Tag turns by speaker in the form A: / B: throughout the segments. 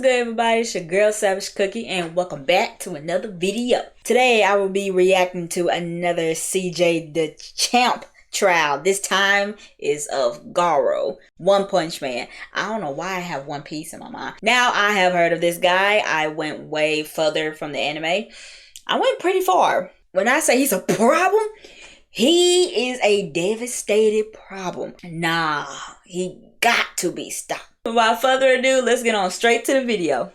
A: What's good, everybody? It's your girl Savage Cookie, and welcome back to another video. Today I will be reacting to another CJDachamp trial. This time is of GAROU, One Punch Man. I don't know why I have One Piece in my mind. Now I have heard of this guy. I went way further from the anime. I went pretty far. When I say he's a problem, he is a devastated problem. Nah, he got to be stopped. Without further ado, let's get on straight to the video.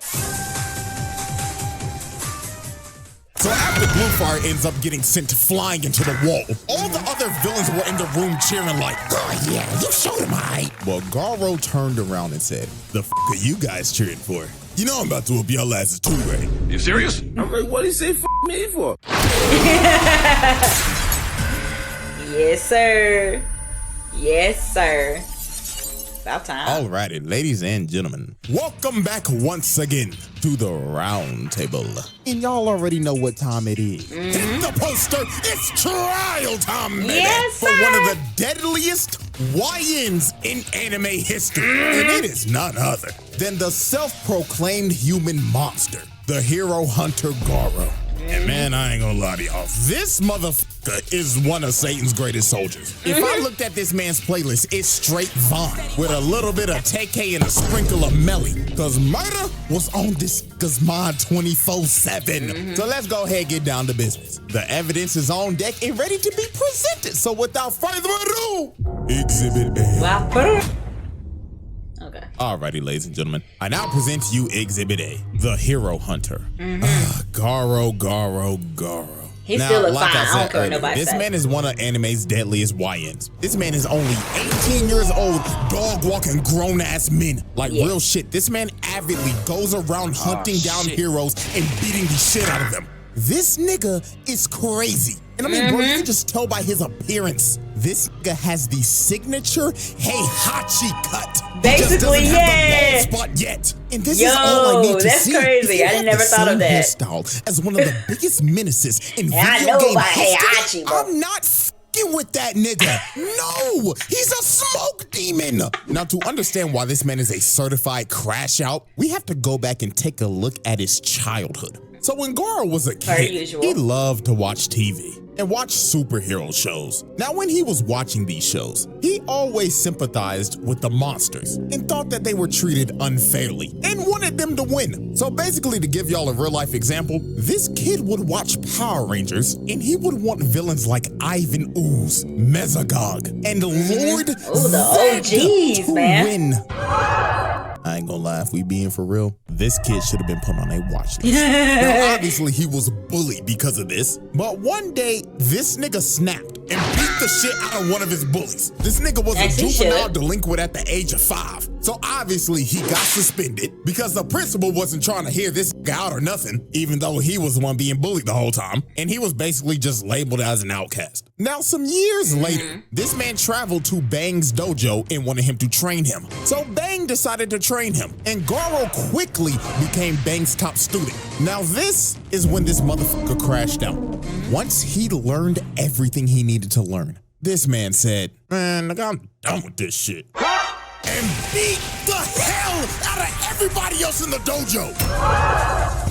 B: So after Bluefire ends up getting sent flying into the wall, all the other villains were in the room cheering like, "Oh yeah, you showed him right." Well, Garou turned around and said, "The f are you guys cheering for? You know I'm about to whoop y'all asses too, right?"
C: You serious?
D: I'm like, what did he say f me for?
A: Yes, sir. Yes, sir. About time.
B: Alrighty, ladies and gentlemen, welcome back once again to the round table. And y'all already know what time it is. Hit the poster, it's trial time, baby,
A: yes,
B: for one of the deadliest YNs in anime history. And it is none other than the self-proclaimed human monster, the hero hunter Garou. And man, I ain't gonna lie to y'all, this motherfucker is one of Satan's greatest soldiers. If I looked at this man's playlist, it's straight Vaughn with a little bit of TK and a sprinkle of Melly. Cause murder was on this nigga's mind 24/7. So let's go ahead and get down to business. The evidence is on deck and ready to be presented. So without further ado, Exhibit A.
A: Wow. Okay.
B: Alrighty, ladies and gentlemen, I now present to you Exhibit A, the hero hunter. Garou.
A: He still looks fine. I don't care what
B: earlier,
A: nobody
B: this
A: says.
B: man is one of anime's deadliest YNs. This man is only 18 years old, dog-walking grown-ass men. Like real shit, this man avidly goes around hunting down heroes and beating the shit out of them. This nigga is crazy. And I mean, bro, you can just tell by his appearance. This nigga has the signature Heihachi cut.
A: Basically,
B: he just doesn't have the bald spot yet. And this is all I need to see.
A: That's crazy. I never thought of that.
B: Hairstyle as one of the biggest menaces in video
A: I know
B: game
A: about
B: history.
A: Heihachi, bro.
B: I'm not f***ing with that nigga. No, he's a smoke demon. Now, to understand why this man is a certified crash out, we have to go back and take a look at his childhood. So when Garou was a kid, he loved to watch TV and watch superhero shows. Now, when he was watching these shows, he always sympathized with the monsters and thought that they were treated unfairly and wanted them to win. So basically, to give y'all a real life example, this kid would watch Power Rangers and he would want villains like Ivan Ooze, Mesogog, and Lord
A: OGs,
B: to
A: man.
B: win. I ain't gonna lie, if we being for real, this kid should have been put on a watch list. Now, obviously, he was bullied because of this, but one day, this nigga snapped and beat the shit out of one of his bullies. This nigga was a juvenile delinquent at the age of 5. So obviously, he got suspended because the principal wasn't trying to hear this guy out or nothing, even though he was the one being bullied the whole time, and he was basically just labeled as an outcast. Now, some years later, this man traveled to Bang's dojo and wanted him to train him. So Bang decided to train him, and Garou quickly became Bang's top student. Now, this is when this motherfucker crashed out. Once he learned everything he needed to learn, this man said, "Man, look, I'm done with this shit." And beat the hell out of everybody else in the dojo.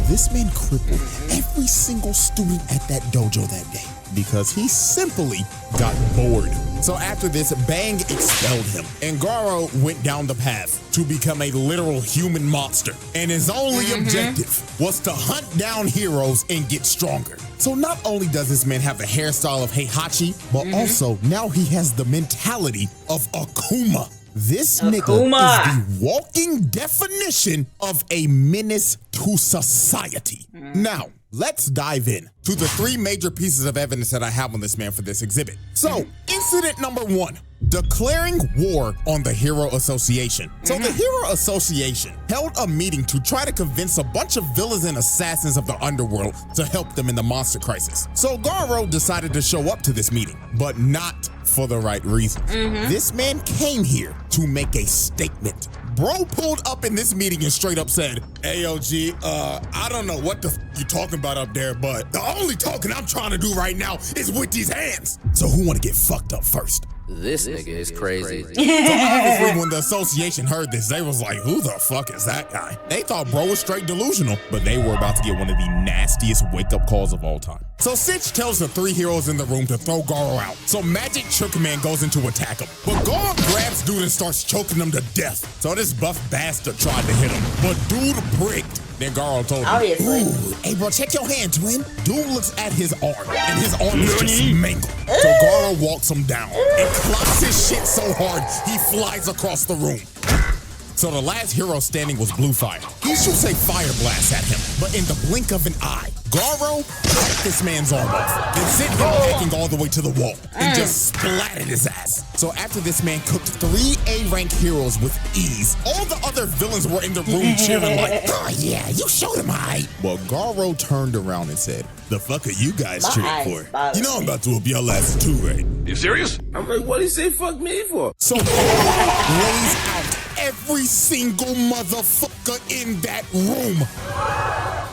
B: This man crippled every single student at that dojo that day because he simply got bored. So after this, Bang expelled him, and Garou went down the path to become a literal human monster. And his only objective was to hunt down heroes and get stronger. So not only does this man have the hairstyle of Heihachi, but also now he has the mentality of Akuma. This nigga is the walking definition of a menace to society. Now, let's dive in to the 3 major pieces of evidence that I have on this man for this exhibit. So, incident number 1, declaring war on the Hero Association. So the Hero Association held a meeting to try to convince a bunch of villains and assassins of the underworld to help them in the monster crisis. So Garou decided to show up to this meeting, but not for the right reasons. This man came here to make a statement. Bro pulled up in this meeting and straight up said, "AOG, I don't know what the f you talking about up there, but the only talking I'm trying to do right now is with these hands. So who wanna get fucked up first?"
D: This nigga is crazy.
B: So obviously when the association heard this, they was like, who the fuck is that guy? They thought bro was straight delusional, but they were about to get one of the nastiest wake-up calls of all time. So Sitch tells the three heroes in the room to throw Garou out. So Magic Trick Man goes in to attack him. But Garou grabs dude and starts choking him to death. So this buff bastard tried to hit him, but dude bricked. Then Garou told him,
A: Obviously.
B: ooh, hey bro, check your hand, twin. Dude looks at his arm, and his arm is just mangled. So Garou walks him down and clocks his shit so hard, he flies across the room. So the last hero standing was Bluefire. He shoots a fire blast at him, but in the blink of an eye, Garou cut this man's arm off, then sent him hacking all the way to the wall and just splatted his ass. So after this man cooked 3 A-rank heroes with ease, all the other villains were in the room cheering like, oh yeah, you showed him aight. But Garou turned around and said, the fuck are you guys cheering for? You know I'm about to whoop y'all asses too, right?
D: You serious?
C: I'm like, what he say fuck me for?
B: So Garou lays out every single motherfucker in that room.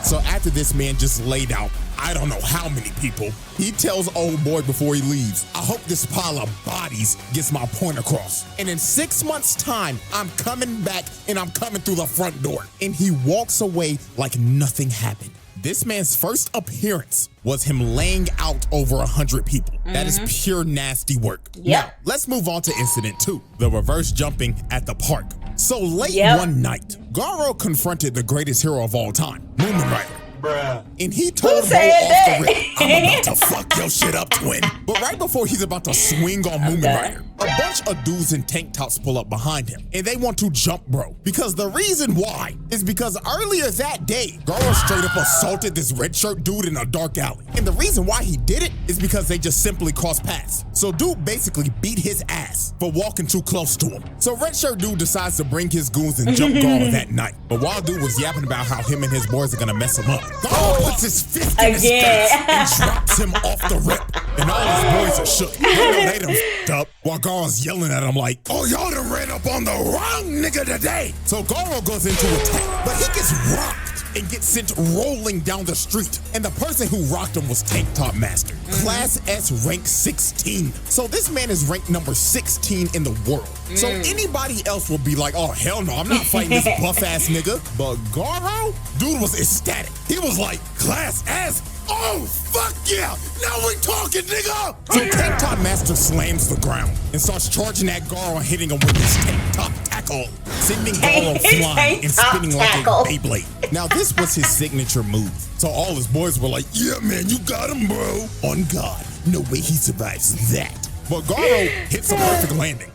B: So after this man just laid out I don't know how many people, he tells old boy before he leaves, I hope this pile of bodies gets my point across. And in 6 months' time, I'm coming back and I'm coming through the front door. And he walks away like nothing happened. This man's first appearance was him laying out over 100 people. That is pure nasty work. Now, let's move on to incident 2, the reverse jumping at the park. So late one night, Garou confronted the greatest hero of all time, Moomin Rider. Bruh. And he told Bo off the rip, I'm about to fuck your shit up, twin. But right before he's about to swing on Moomin Rider, a bunch of dudes in tank tops pull up behind him, and they want to jump bro. Because the reason why is because earlier that day, Garou straight up assaulted this red shirt dude in a dark alley. And the reason why he did it is because they just simply crossed paths. So dude basically beat his ass for walking too close to him. So red shirt dude decides to bring his goons and jump Garou that night. But while dude was yapping about how him and his boys are gonna mess him up, Garou puts his fist in his face and drops him off the rip. And all his boys are shook. They done f***ed up while Garou's yelling at him like, oh, y'all done ran up on the wrong nigga today. So Garou goes into attack, but he gets rocked and gets sent rolling down the street. And the person who rocked him was Tank Top Master, Class S rank 16. So this man is ranked number 16 in the world. So anybody else would be like, oh, hell no, I'm not fighting this buff-ass nigga. But Garou, dude was ecstatic. He was like, Class S? Oh, fuck yeah! Now we talking, nigga! So Tank Top Master slams the ground and starts charging at Garou and hitting him with his Tank Top tackle, sending Garou flying and spinning like a Beyblade. Now, this was his signature move. So all his boys were like, yeah, man, you got him, bro. On God, no way he survives that. But Garou hits a perfect landing.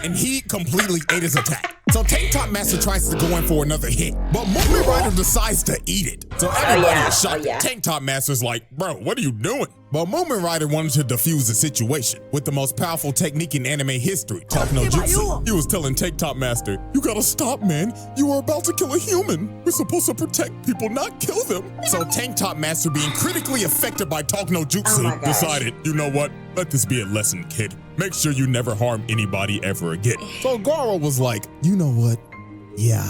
B: And he completely ate his attack. So Tank Top Master tries to go in for another hit, but Moomin Rider decides to eat it. So everybody is shocked. Tank Top Master's like, bro, what are you doing? But Moomin Rider wanted to defuse the situation with the most powerful technique in anime history, Talk No Jutsu. He was telling Tank Top Master, you gotta stop, man. You are about to kill a human. We're supposed to protect people, not kill them. So Tank Top Master, being critically affected by Talk No Jutsu, decided, you know what? Let this be a lesson, kid. Make sure you never harm anybody ever again. So Garou was like, you know what? Yeah,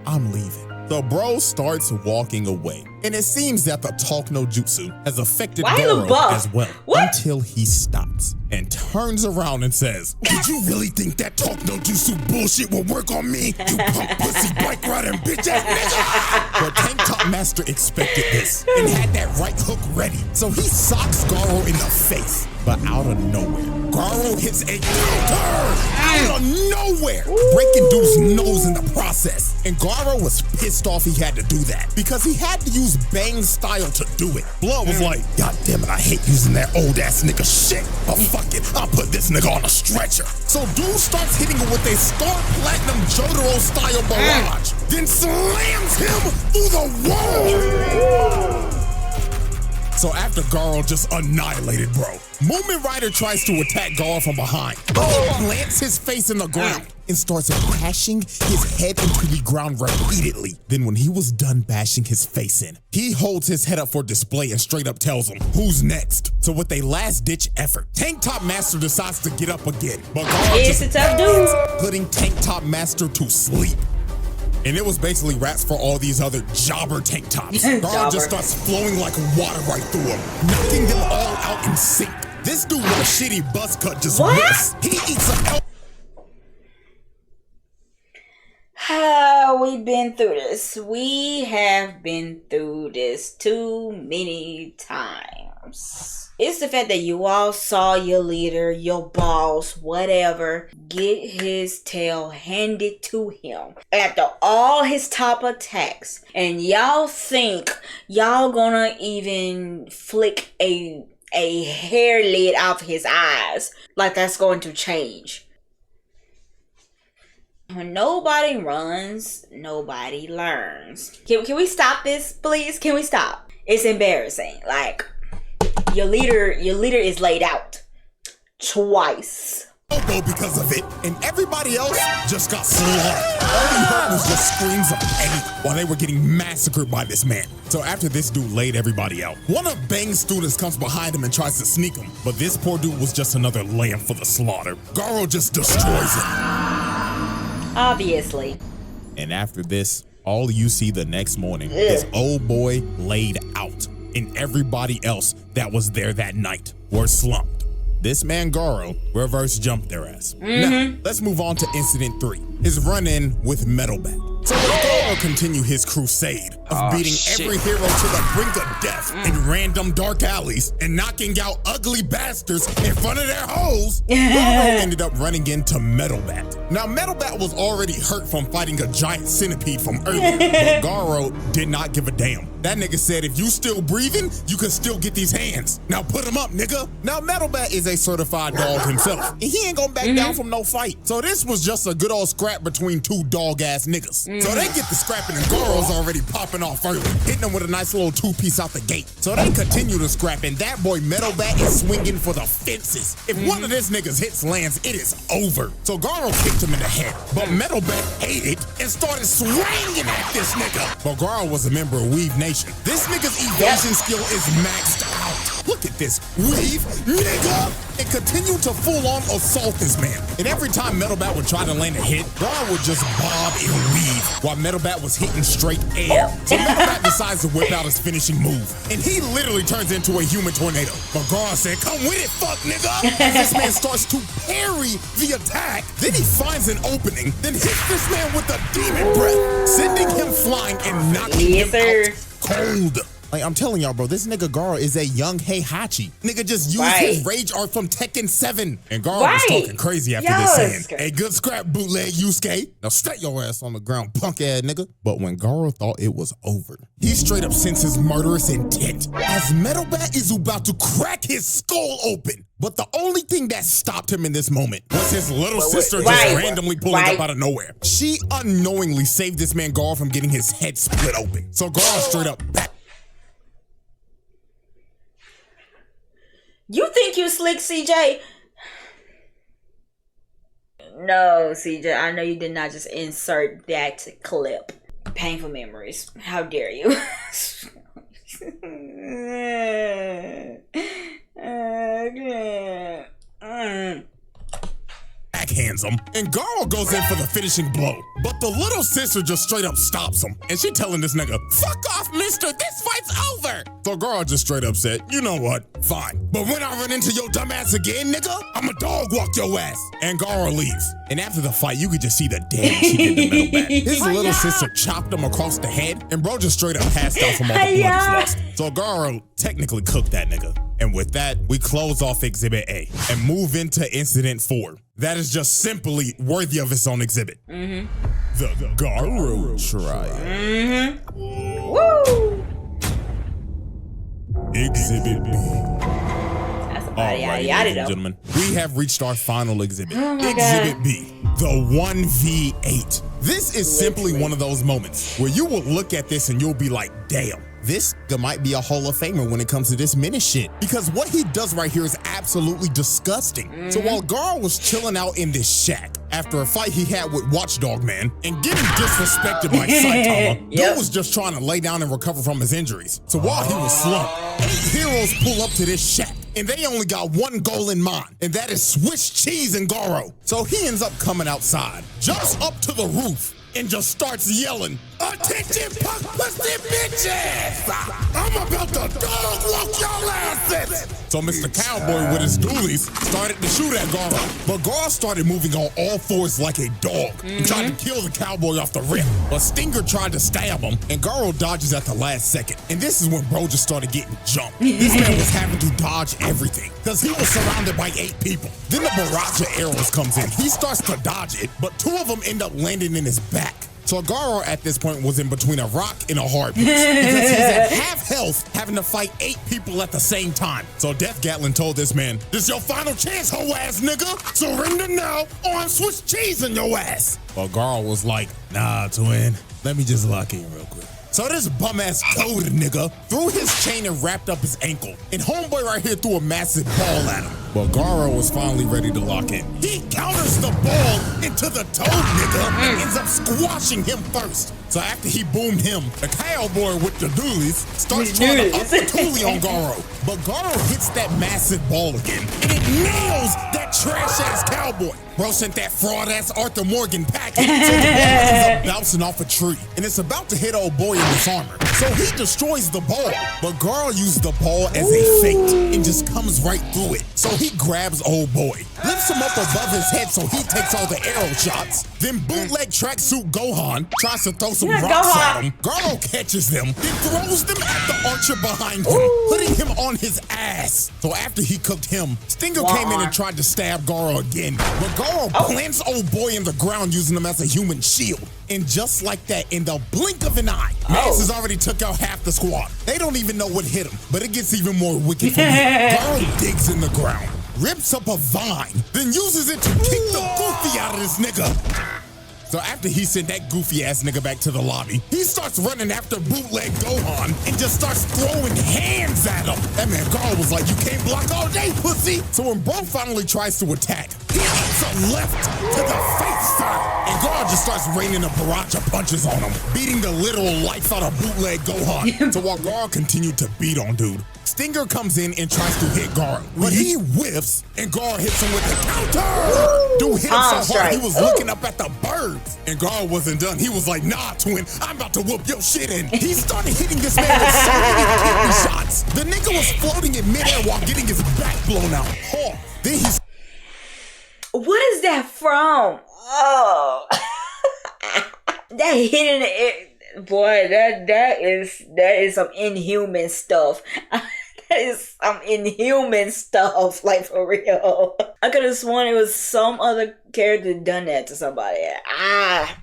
B: I'm leaving. So bro starts walking away. And it seems that the Talk No Jutsu has affected Garou as well. Until he stops and turns around and says, did you really think that Talk No Jutsu bullshit will work on me? You punk pussy bike riding bitch ass nigga! But Tank Top Master expected this and had that right hook ready. So he socks Garou in the face. But out of nowhere, Garou hits a counter out of nowhere, breaking dude's nose in the process. And Garou was pissed off he had to do that because he had to use Bang style to do it. Blood was like, God damn it, I hate using that old ass nigga shit. But fuck it, I'll put this nigga on a stretcher. So dude starts hitting him with a Star Platinum Jotaro style barrage, then slams him through the wall. So after Garou just annihilated bro, Moomin Rider tries to attack Garou from behind, but he plants his face in the ground and starts bashing his head into the ground repeatedly. Then when he was done bashing his face in, he holds his head up for display and straight up tells him, who's next? So with a last-ditch effort, Tank Top Master decides to get up again, but Garou just putting Tank Top Master to sleep. And it was basically raps for all these other jobber tank tops. Garou just starts flowing like water right through them, knocking them all out in sync. This dude with a shitty buzz cut just
A: What?
B: whiffs. He eats a
A: We've been through this. We have been through this too many times. It's the fact that you all saw your leader, your boss, whatever, get his tail handed to him after all his top attacks. And y'all think y'all gonna even flick a hair lid off his eyes like that's going to change. When nobody runs, nobody learns. Can we stop this, please? Can we stop? It's embarrassing. Like, your leader is laid out twice.
B: elbow because of it, and everybody else just got slaughtered. All he heard was just screams of pain while they were getting massacred by this man. So after this dude laid everybody out, one of Bang's students comes behind him and tries to sneak him, but this poor dude was just another lamb for the slaughter. Garou just destroys him.
A: Obviously.
B: And after this, all you see the next morning is old boy laid out, and everybody else that was there that night were slumped. This man Garou reverse jumped their ass. Now, let's move on to incident 3, his run-in with Metal Bat. So Garou continue his crusade of beating every hero to the brink of death in random dark alleys and knocking out ugly bastards in front of their hoes. Garou ended up running into Metal Bat. Now Metal Bat was already hurt from fighting a giant centipede from earlier, but Garou did not give a damn. That nigga said, if you still breathing, you can still get these hands. Now put him up, nigga. Now Metal Bat is a certified dog himself, and he ain't gonna back down from no fight. So this was just a good old scrap between two dog-ass niggas. So they get the scrapping and Garou's already popping off early, hitting them with a nice little 2-piece out the gate. So they continue to scrap, and that boy Metal Bat is swinging for the fences. If one of this niggas hits lands, it is over. So Garou kicked him in the head, but Metal Bat hated and started swinging at this nigga. But Garou was a member of Weave Nation. This nigga's evasion skill is maxed out. Look at this, Weave, nigga! And continue to full-on assault this man. And every time Metal Bat would try to land a hit, Garou would just bob and weave while Metal Bat was hitting straight air. So Metal Bat decides to whip out his finishing move, and he literally turns into a human tornado. But Garou said, come with it, fuck nigga! As this man starts to parry the attack, then he finds an opening, then hits this man with a demon breath, sending him flying and knocking him out cold. Like, I'm telling y'all, bro, this nigga Garou is a young Heihachi. Nigga just used his rage art from Tekken 7. And Garou was talking crazy after this, saying, a good scrap, bootleg Yusuke. Now stay your ass on the ground, punk ass nigga. But when Garou thought it was over, he straight up senses murderous intent as Metal Bat is about to crack his skull open. But the only thing that stopped him in this moment was his little sister just randomly pulling up out of nowhere. She unknowingly saved this man Garou from getting his head split open. So Garou straight up back.
A: You think you slick, CJ? No, CJ, I know you did not just insert that clip. Painful memories. How dare you?
B: Backhands him, and Garou goes in for the finishing blow. But the little sister just straight up stops him, and she telling this nigga, fuck off, mister, this fight's over. So Garou just straight up said, you know what, fine. But when I run into your dumb ass again, nigga, I'ma dog walk your ass. And Garou leaves. And after the fight, you could just see the damage he did to Metal Bat. His little sister chopped him across the head, and bro just straight up passed out from all the blood he's lost. So Garou technically cooked that nigga. And with that, we close off Exhibit A and move into Incident 4. That is just simply worthy of its own exhibit. The Garou Trial.
A: Woo!
B: Exhibit B.
A: That's about
B: Alright, ladies and gentlemen, we have reached our final exhibit. Exhibit B, the 1v8. This is simply one of those moments where you will look at this and you'll be like, damn. This might be a Hall of Famer when it comes to this minute shit. Because what he does right here is absolutely disgusting. So while Garou was chilling out in this shack after a fight he had with Watchdog Man and getting disrespected by Saitama, dude was just trying to lay down and recover from his injuries. So while he was slumped, 8 heroes pull up to this shack, and they only got one goal in mind, and that is Swiss cheese and Garou. So he ends up coming outside, jumps up to the roof, and just starts yelling, Attention, punk pussy bitches! I'm about to dog walk your asses! So Mr. Cowboy with his dualies started to shoot at Garo, but Garo started moving on all fours like a dog and tried to kill the cowboy off the rip. But Stinger tried to stab him, and Garo dodges at the last second. And this is when bro just started getting jumped. This man was having to dodge everything because he was surrounded by 8 people. Then the barrage of arrows comes in. He starts to dodge it, but 2 of them end up landing in his back. So Garo at this point was in between a rock and a hard place because he's at half health having to fight 8 people at the same time. So Death Gatlin told this man, "This your final chance, hoe ass nigga. Surrender now or I'm Swiss cheese in your ass." But Garo was like, "Nah, twin, let me just lock in real quick." So this bum-ass toad nigga threw his chain and wrapped up his ankle. And homeboy right here threw a massive ball at him. But Garo was finally ready to lock in. He counters the ball into the toad nigga and ends up squashing him first. So after he boomed him, the cowboy with the dualies starts trying to up the toolie on Garo. But Garo hits that massive ball again, and it nails that trash-ass cowboy. Bro sent that fraud-ass Arthur Morgan package, so the ball ends up bouncing off a tree, and it's about to hit old boy in his armor. So he destroys the ball, but Garo used the ball as a feint and just comes right through it. So he grabs old boy, lifts him up above his head so he takes all the arrow shots. Then bootleg tracksuit Gohan tries to throw some rocks at him. Garo catches them, then throws them at the archer behind him, putting him on his ass. So after he cooked him, Stinger came in and tried to stab Garo again, but Garo plants old boy in the ground using him as a human shield. And just like that, in the blink of an eye, Mans has already took out half the squad. They don't even know what hit him, but it gets even more wicked from here. Garo digs in the ground, rips up a vine, then uses it to kick the goofy out of this nigga. So after he sent that goofy ass nigga back to the lobby, he starts running after bootleg Gohan and just starts throwing hands at him. That man Garo was like, "You can't block all day, pussy." So when bro finally tries to attack, he hits a left to the face, sir. And Garo just starts raining a barrage of punches on him, beating the literal life out of bootleg Gohan. So while Garo continued to beat on dude, Stinger comes in and tries to hit Garo, but he whiffs and Garo hits him with the counter. Dude hit him so hard he was looking up at the birds. And Garo wasn't done. He was like, "Nah, twin, I'm about to whoop your shit in." He started hitting this man with so many kidney shots. The nigga was floating in midair while getting his back blown out. Then he's...
A: What is that from? Oh. That hit in the air. Boy, that is some inhuman stuff. That is some inhuman stuff, like for real. I could have sworn it was some other character done that to somebody.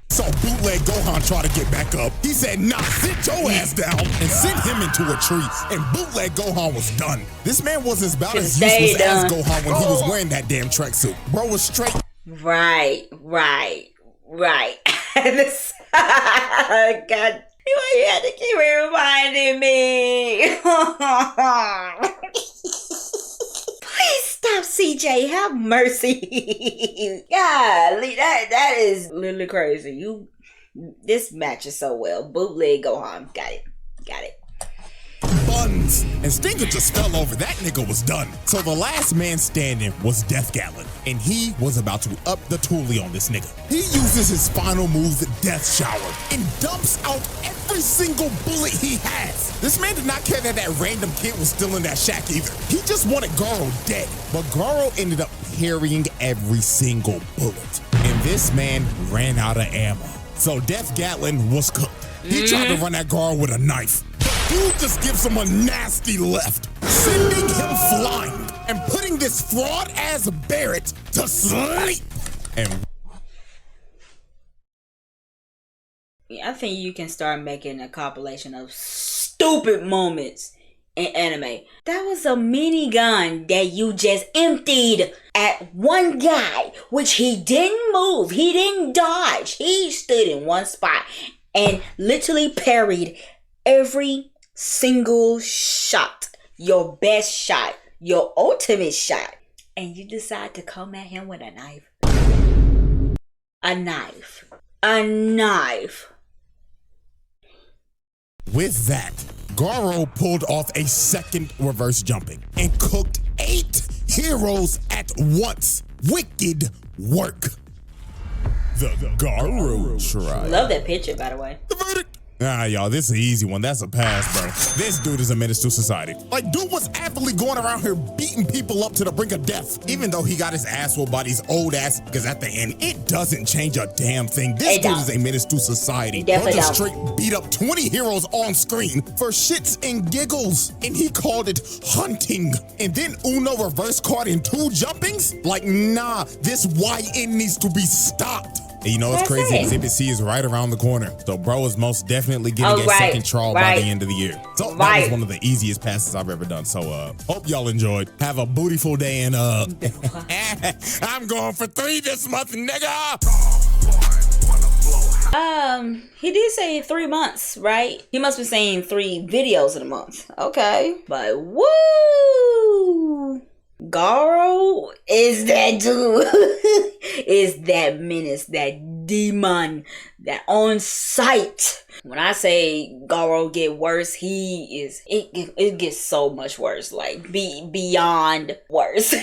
B: So bootleg Gohan tried to get back up. He said, "Nah, sit your ass down," and sent him into a tree. And bootleg Gohan was done. This man was about as useless as Gohan when he was wearing that damn tracksuit. Bro was straight.
A: Right. This, God, you had to keep reminding me. Please stop, CJ. Have mercy. Golly, that is literally crazy. This matches so well. Bootleg Gohan. Got it.
B: Buns. And Stinger just fell over. That nigga was done. So the last man standing was Death Gatlin, and he was about to up the toolie on this nigga. He uses his final move, the Death Shower, and dumps out every single bullet he has. This man did not care that random kid was still in that shack either. He just wanted Garo dead. But Garo ended up parrying every single bullet. And this man ran out of ammo. So Death Gatlin was cooked. He tried to run at Garo with a knife. Dude just gives him a nasty left, sending him flying and putting this fraud-ass Barrett to sleep. And
A: I think you can start making a compilation of stupid moments in anime. That was a minigun that you just emptied at one guy, which he didn't move, he didn't dodge, he stood in one spot and literally parried every single shot, your best shot, your ultimate shot, and you decide to come at him with a knife. A knife.
B: With that, Garo pulled off a second reverse jumping and cooked 8 heroes at once. Wicked work. the GAROU trial.
A: Love that picture, by the way.
B: The verdict. Nah, y'all, this is an easy one. That's a pass, bro. This dude is a menace to society. Like, dude was aptly going around here beating people up to the brink of death, even though he got his ass whooped by these old ass, because at the end, it doesn't change a damn thing. This dude is a menace to society.
A: Definitely
B: just straight beat up 20 heroes on screen for shits and giggles, and he called it hunting. And then Uno reverse card in 2 jumpings? Like, nah, this YN needs to be stopped. And you know what's crazy? Exhibit C is right around the corner. So bro is most definitely getting a second trial by the end of the year. So that was one of the easiest passes I've ever done. So hope y'all enjoyed. Have a bootyful day and I'm going for 3 this month, nigga.
A: He did say 3 months, right? He must be saying 3 videos in a month. Okay. But woo! GAROU is that dude. Is that menace, that demon, that on sight. When I say GAROU get worse, he is, it gets so much worse, like beyond worse.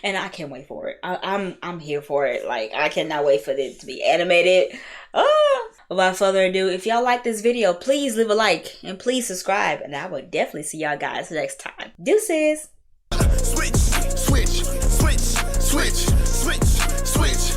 A: And I can't wait for it. I'm here for it. Like, I cannot wait for it to be animated. Without further ado, if y'all like this video, please leave a like and please subscribe, and I will definitely see y'all guys next time. Deuces.
C: Switch, switch, switch, switch, switch, switch.